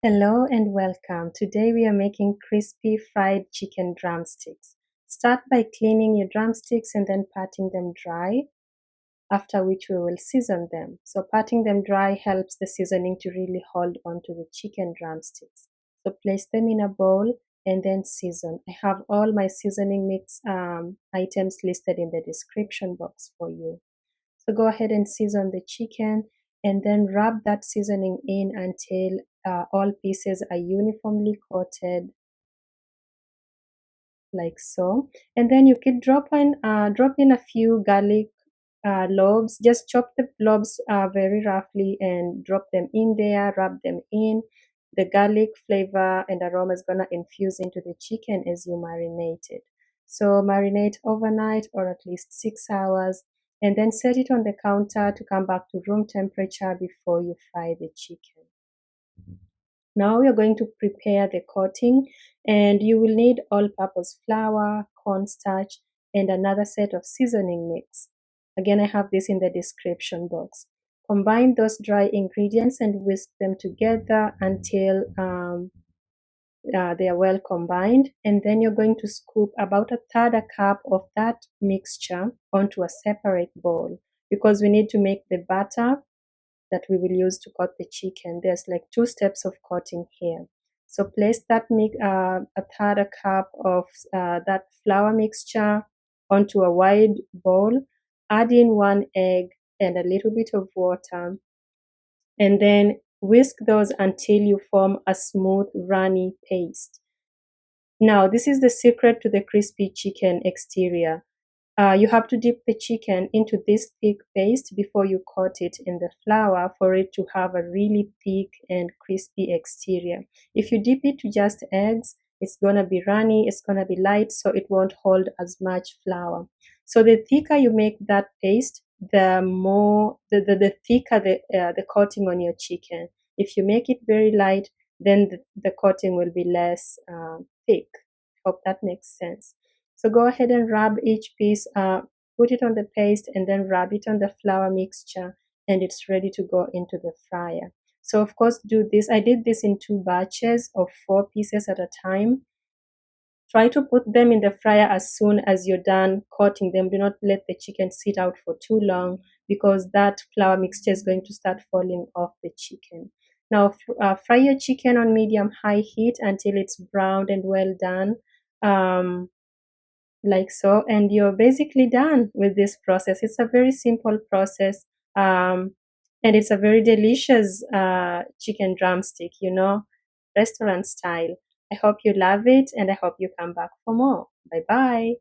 Hello and welcome. Today we are making crispy fried chicken drumsticks. Start by cleaning your drumsticks and then patting them dry, after which we will season them. So patting them dry helps the seasoning to really hold onto the chicken drumsticks. So place them in a bowl and then season. I have all my seasoning mix items listed in the description box for you. So go ahead and season the chicken and then rub that seasoning in until all pieces are uniformly coated like so. And then you can drop in a few garlic lobes. Just chop the lobes very roughly and drop them in there, rub them in. The garlic flavor and aroma is gonna infuse into the chicken as you marinate it. So marinate overnight or at least 6 hours, and then set it on the counter to come back to room temperature before you fry the chicken. Now we are going to prepare the coating, and you will need all-purpose flour, cornstarch, and another set of seasoning mix. Again, I have this in the description box. Combine those dry ingredients and whisk them together until they are well combined. And then you're going to scoop about a third a cup of that mixture onto a separate bowl, because we need to make the batter that we will use to coat the chicken. There's like 2 steps of coating here. So place that a third a cup of that flour mixture onto a wide bowl. Add in 1 egg and a little bit of water, and then whisk those until you form a smooth, runny paste. Now, this is the secret to the crispy chicken exterior. You have to dip the chicken into this thick paste before you coat it in the flour for it to have a really thick and crispy exterior. If you dip it to just eggs, it's going to be runny, it's going to be light, so it won't hold as much flour. So the thicker you make that paste, the thicker the coating on your chicken. If you make it very light, then the coating will be less thick. Hope that makes sense. So go ahead and rub each piece, put it on the paste and then rub it on the flour mixture, and it's ready to go into the fryer. So of course do this. I did this in 2 batches of 4 pieces at a time. Try to put them in the fryer as soon as you're done coating them. Do not let the chicken sit out for too long, because that flour mixture is going to start falling off the chicken. Now fry your chicken on medium-high heat until it's browned and well done. Like so, and you're basically done with this process. It's a very simple process, and it's a very delicious chicken drumstick, restaurant style. I hope you love it, and I hope you come back for more. Bye bye.